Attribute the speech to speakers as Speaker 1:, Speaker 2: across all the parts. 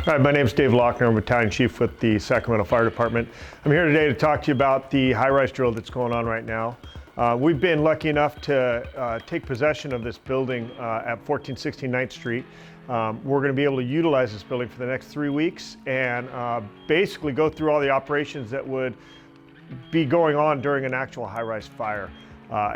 Speaker 1: Hi, my name is Dave Lochner. I'm Battalion Chief with the Sacramento Fire Department. I'm here today to talk to you about the high-rise drill that's going on right now. We've been lucky enough to take possession of this building at 1416 9th Street. We're going to be able to utilize this building for the next 3 weeks and basically go through all the operations that would be going on during an actual high-rise fire.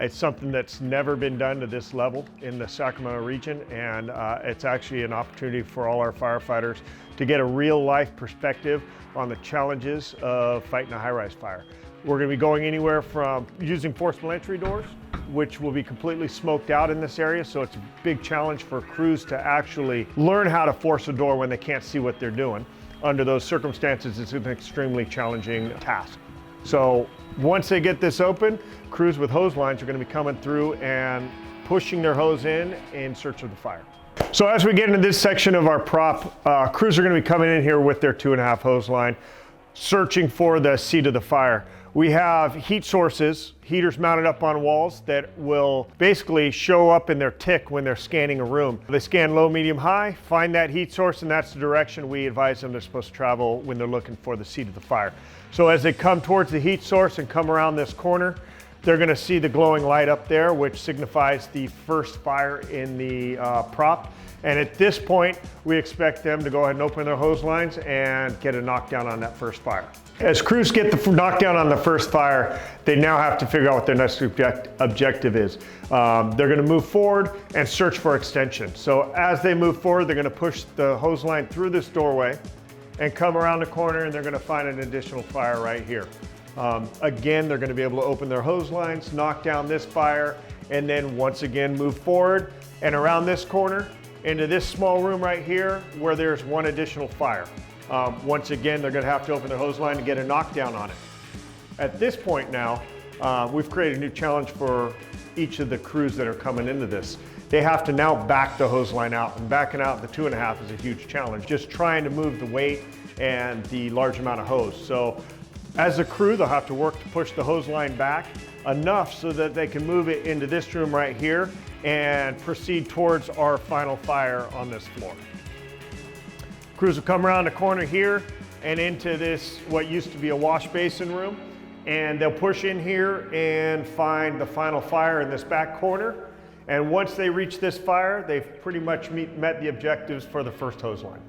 Speaker 1: It's something that's never been done to this level in the Sacramento region, and it's actually an opportunity for all our firefighters to get a real-life perspective on the challenges of fighting a high-rise fire. We're going to be going anywhere from using forcible entry doors, which will be completely smoked out in this area, so it's a big challenge for crews to actually learn how to force a door when they can't see what they're doing. Under those circumstances, it's an extremely challenging task. So once they get this open, crews with hose lines are going to be coming through and pushing their hose in search of the fire. So as we get into this section of our prop, crews are going to be coming in here with their 2.5 hose line, searching for the seat of the fire. We have heat sources, heaters mounted up on walls that will basically show up in their tick when they're scanning a room. They scan low, medium, high, find that heat source, and that's the direction we advise them they're supposed to travel when they're looking for the seat of the fire. So as they come towards the heat source and come around this corner, they're going to see the glowing light up there, which signifies the first fire in the prop. And at this point, we expect them to go ahead and open their hose lines and get a knockdown on that first fire. As crews get the knockdown on the first fire, they now have to figure out what their next objective is. They're going to move forward and search for extension. So as they move forward, they're going to push the hose line through this doorway and come around the corner, and they're going to find an additional fire right here. Again, they're going to be able to open their hose lines, knock down this fire, and then once again move forward and around this corner into this small room right here where there's one additional fire. Once again, they're going to have to open their hose line to get a knockdown on it. At this point now, we've created a new challenge for each of the crews that are coming into this. They have to now back the hose line out, and backing out the 2.5 is a huge challenge, just trying to move the weight and the large amount of hose. So as a crew, they'll have to work to push the hose line back enough so that they can move it into this room right here and proceed towards our final fire on this floor. Crews will come around the corner here and into this, what used to be a wash basin room, and they'll push in here and find the final fire in this back corner. And once they reach this fire, they've pretty much met the objectives for the first hose line.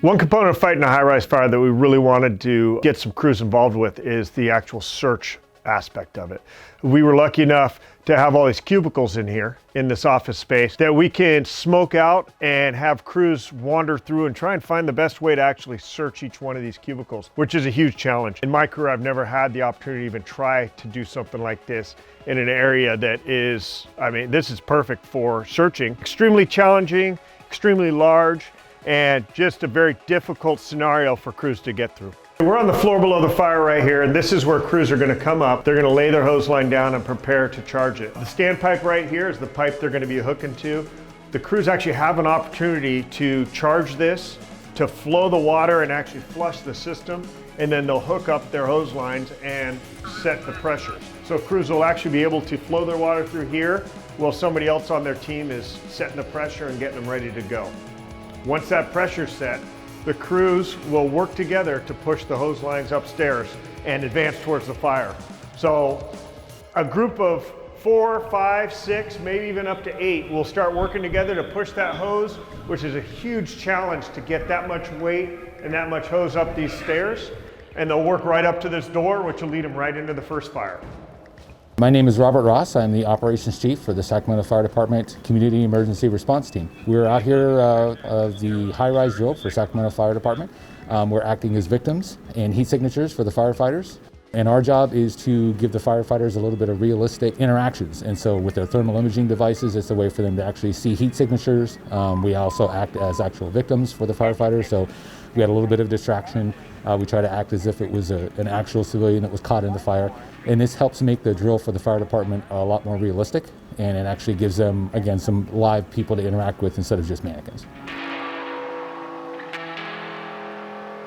Speaker 1: One component of fighting a high-rise fire that we really wanted to get some crews involved with is the actual search aspect of it. We were lucky enough to have all these cubicles in here in this office space that we can smoke out and have crews wander through and try and find the best way to actually search each one of these cubicles, which is a huge challenge. In my career, I've never had the opportunity to even try to do something like this in an area that is, this is perfect for searching. Extremely challenging, extremely large, and just a very difficult scenario for crews to get through. We're on the floor below the fire right here, and this is where crews are going to come up. They're going to lay their hose line down and prepare to charge it. The standpipe right here is the pipe they're going to be hooking to. The crews actually have an opportunity to charge this, to flow the water and actually flush the system, and then they'll hook up their hose lines and set the pressures. So crews will actually be able to flow their water through here while somebody else on their team is setting the pressure and getting them ready to go. Once that pressure's set, the crews will work together to push the hose lines upstairs and advance towards the fire. So a group of 4, 5, 6, maybe even up to 8 will start working together to push that hose, which is a huge challenge to get that much weight and that much hose up these stairs. And they'll work right up to this door, which will lead them right into the first fire.
Speaker 2: My name is Robert Ross. I'm the Operations Chief for the Sacramento Fire Department Community Emergency Response Team. We're out here of the high-rise drill for Sacramento Fire Department. We're acting as victims and heat signatures for the firefighters. And our job is to give the firefighters a little bit of realistic interactions. And so with their thermal imaging devices, it's a way for them to actually see heat signatures. We also act as actual victims for the firefighters. So we had a little bit of distraction. We try to act as if it was an actual civilian that was caught in the fire. And this helps make the drill for the fire department a lot more realistic. And it actually gives them, again, some live people to interact with instead of just mannequins.